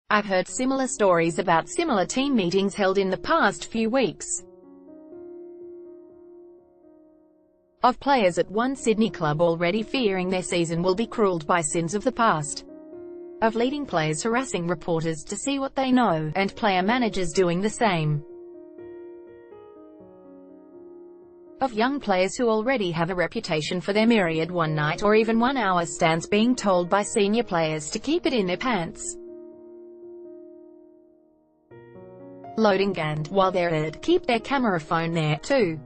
I've heard similar stories about similar team meetings held in the past few weeks. Of players at one Sydney club already fearing their season will be cruelled by sins of the past. Of leading players harassing reporters to see what they know, and player managers doing the same. Of young players who already have a reputation for their myriad one-night or even one-hour stands being told by senior players to keep it in their pants. Loading and, while they're at it, keep their camera phone there, too.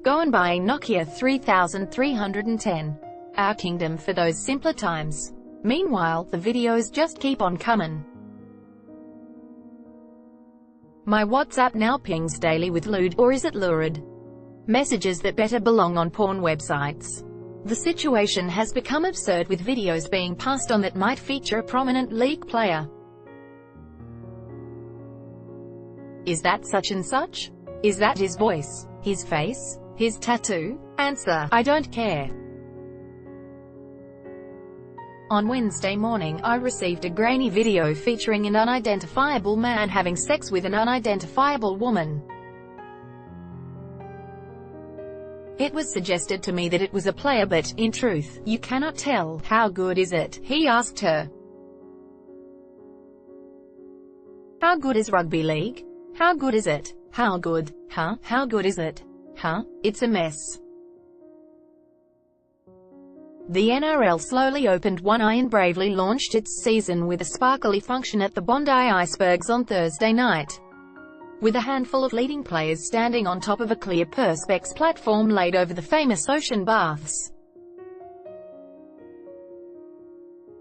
Go and buy a Nokia 3310. Our kingdom for those simpler times. Meanwhile, the videos just keep on coming. My WhatsApp now pings daily with lewd, or is it lurid, messages that better belong on porn websites. The situation has become absurd, with videos being passed on that might feature a prominent league player. Is that such and such? Is that his voice? His face? His tattoo? Answer: I don't care. On Wednesday morning, I received a grainy video featuring an unidentifiable man having sex with an unidentifiable woman. It was suggested to me that it was a player, but, in truth, you cannot tell. How good is it? He asked her. How good is rugby league? How good is it? How good? Huh? How good is it? Huh? It's a mess. The NRL slowly opened one eye and bravely launched its season with a sparkly function at the Bondi Icebergs on Thursday night, with a handful of leading players standing on top of a clear perspex platform laid over the famous ocean baths.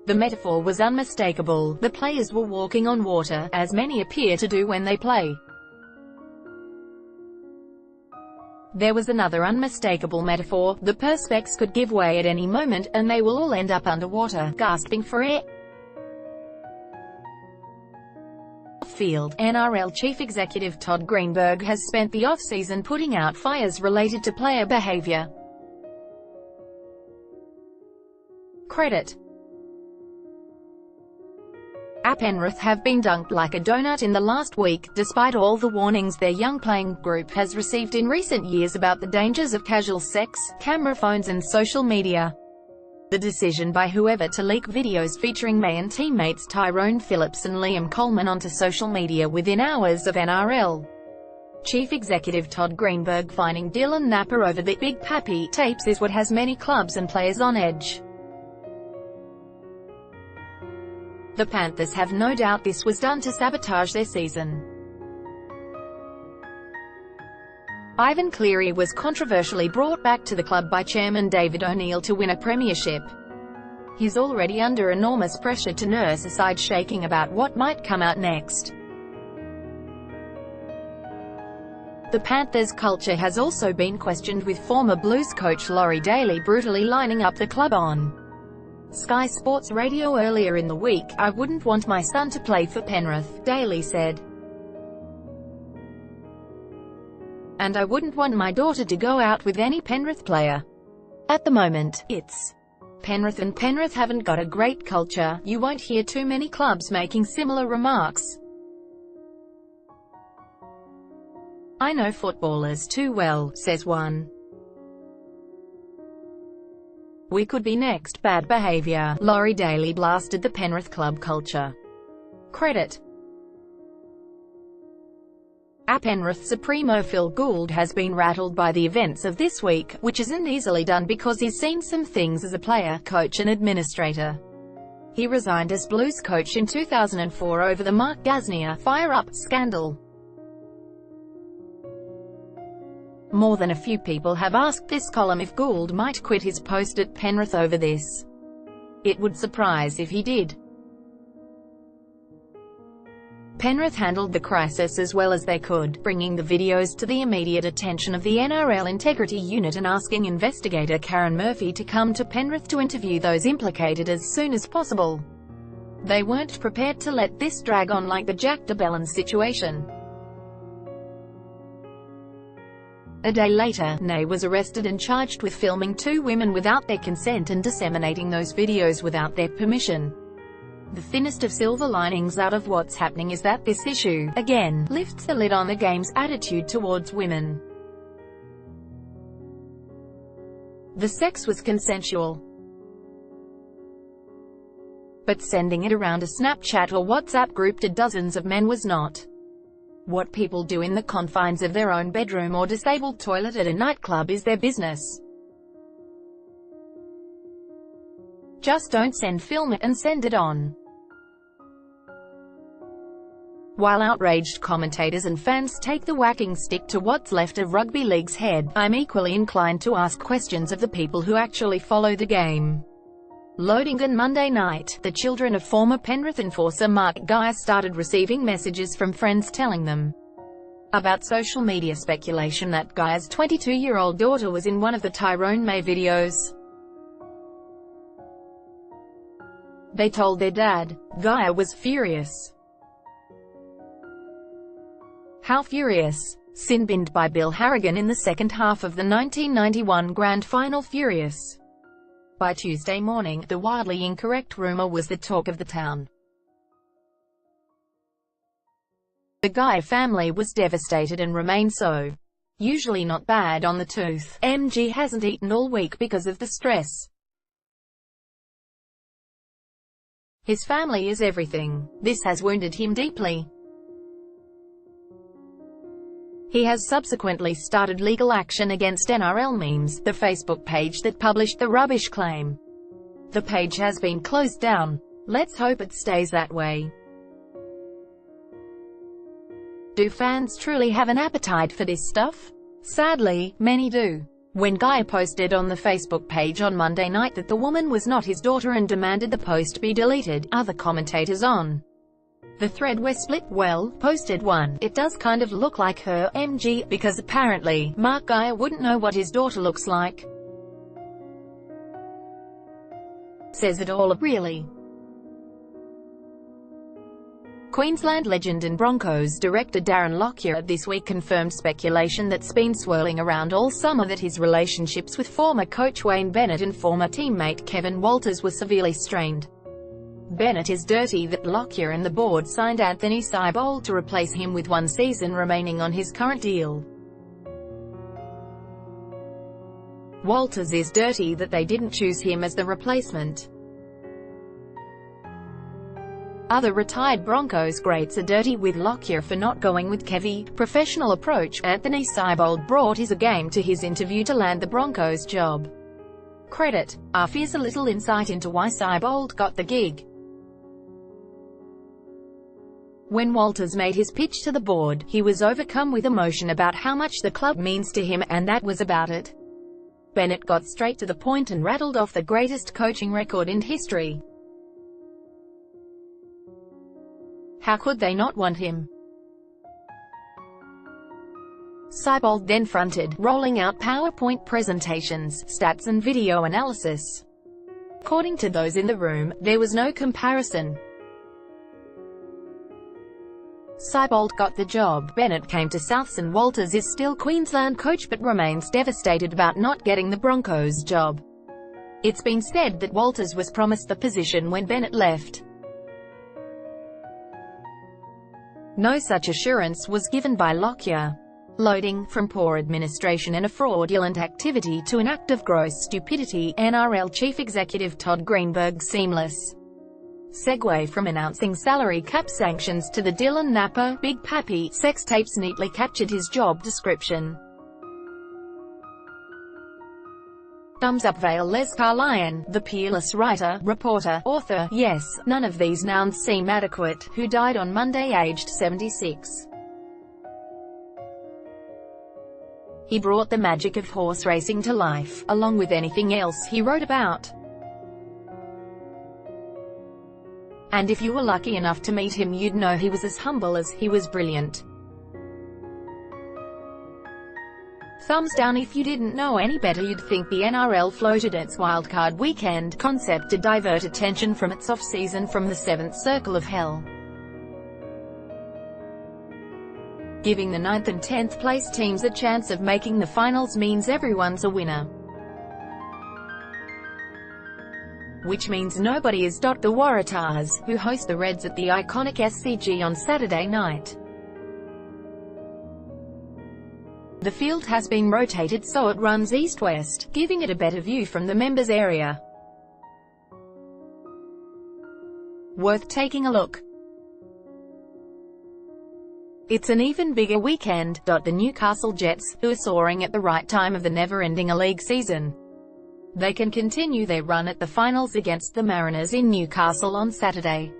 The metaphor was unmistakable. The players were walking on water, as many appear to do when they play. There was another unmistakable metaphor: the perspex could give way at any moment, and they will all end up underwater, gasping for air. Off-field, NRL Chief Executive Todd Greenberg has spent the off-season putting out fires related to player behaviour. Credit: Penrith have been dunked like a donut in the last week, despite all the warnings their young playing group has received in recent years about the dangers of casual sex, camera phones and social media. The decision by whoever to leak videos featuring May and teammates Tyrone Phillips and Liam Coleman onto social media within hours of NRL Chief Executive Todd Greenberg fining Dylan Napper over the Big Pappy tapes is what has many clubs and players on edge. The Panthers have no doubt this was done to sabotage their season. Ivan Cleary was controversially brought back to the club by Chairman David O'Neill to win a premiership. He's already under enormous pressure to nurse a side shaking about what might come out next. The Panthers' culture has also been questioned, with former Blues coach Laurie Daley brutally lining up the club on Sky Sports Radio earlier in the week. "I wouldn't want my son to play for Penrith," Daley said. "And I wouldn't want my daughter to go out with any Penrith player. At the moment, it's Penrith, and Penrith haven't got a great culture." You won't hear too many clubs making similar remarks. "I know footballers too well," says one. "We could be next." Bad behaviour. Laurie Daley blasted the Penrith club culture. Credit: Penrith Supremo Phil Gould has been rattled by the events of this week, which isn't easily done because he's seen some things as a player, coach and administrator. He resigned as Blues coach in 2004 over the Mark Gasnier fire-up scandal. More than a few people have asked this column if Gould might quit his post at Penrith over this. It would surprise if he did. Penrith handled the crisis as well as they could, bringing the videos to the immediate attention of the NRL Integrity Unit and asking investigator Karen Murphy to come to Penrith to interview those implicated as soon as possible. They weren't prepared to let this drag on like the Jack de Belin situation. A day later, Nay was arrested and charged with filming 2 women without their consent and disseminating those videos without their permission. The thinnest of silver linings out of what's happening is that this issue, again, lifts the lid on the game's attitude towards women. The sex was consensual, but sending it around a Snapchat or WhatsApp group to dozens of men was not. What people do in the confines of their own bedroom or disabled toilet at a nightclub is their business. Just don't film it and send it on. While outraged commentators and fans take the whacking stick to what's left of rugby league's head, I'm equally inclined to ask questions of the people who actually follow the game. Loading on Monday night, the children of former Penrith enforcer Mark Guy started receiving messages from friends telling them about social media speculation that Guy's 22-year-old daughter was in one of the Tyrone May videos. They told their dad. Guy was furious. How furious? Sin binned by Bill Harrigan in the second half of the 1991 Grand Final. Furious. By Tuesday morning, the wildly incorrect rumor was the talk of the town. The Guy family was devastated and remained so. Usually not bad on the tooth, MG hasn't eaten all week because of the stress. His family is everything. This has wounded him deeply. He has subsequently started legal action against NRL Memes, the Facebook page that published the rubbish claim. The page has been closed down. Let's hope it stays that way. Do fans truly have an appetite for this stuff? Sadly, many do. When Guy posted on the Facebook page on Monday night that the woman was not his daughter and demanded the post be deleted, other commentators on the thread were split. Well, posted one, "It does kind of look like her, MG, because apparently, Mark Guy wouldn't know what his daughter looks like." Says it all, really. Queensland legend and Broncos director Darren Lockyer this week confirmed speculation that's been swirling around all summer that his relationships with former coach Wayne Bennett and former teammate Kevin Walters were severely strained. Bennett is dirty that Lockyer and the board signed Anthony Seibold to replace him with 1 season remaining on his current deal. Walters is dirty that they didn't choose him as the replacement. Other retired Broncos greats are dirty with Lockyer for not going with Kevy. Professional approach. Anthony Seibold brought his A-game to his interview to land the Broncos job. Credit. Here's a little insight into why Seibold got the gig. When Walters made his pitch to the board, he was overcome with emotion about how much the club means to him, and that was about it. Bennett got straight to the point and rattled off the greatest coaching record in history. How could they not want him? Seibold then fronted, rolling out PowerPoint presentations, stats and video analysis. According to those in the room, there was no comparison. Seibold got the job, Bennett came to Souths, and Walters is still Queensland coach but remains devastated about not getting the Broncos job. It's been said that Walters was promised the position when Bennett left. No such assurance was given by Lockyer. Loading, from poor administration and a fraudulent activity to an act of gross stupidity, NRL Chief Executive Todd Greenberg's seamless segue from announcing salary cap sanctions to the Dylan Napa, Big Pappy, sex tapes neatly captured his job description. Thumbs up. Vale Les Carlyon, the peerless writer, reporter, author, yes, none of these nouns seem adequate, who died on Monday aged 76. He brought the magic of horse racing to life, along with anything else he wrote about. And if you were lucky enough to meet him, you'd know he was as humble as he was brilliant. Thumbs down. If you didn't know any better, you'd think the NRL floated its wildcard weekend concept to divert attention from its off-season from the seventh circle of hell. Giving the 9th and 10th place teams a chance of making the finals means everyone's a winner. Which means nobody is. The Waratahs, who host the Reds at the iconic SCG on Saturday night. The field has been rotated so it runs east-west, giving it a better view from the members' area. Worth taking a look. It's an even bigger weekend. The Newcastle Jets, who are soaring at the right time of the never-ending league season. They can continue their run at the finals against the Mariners in Newcastle on Saturday.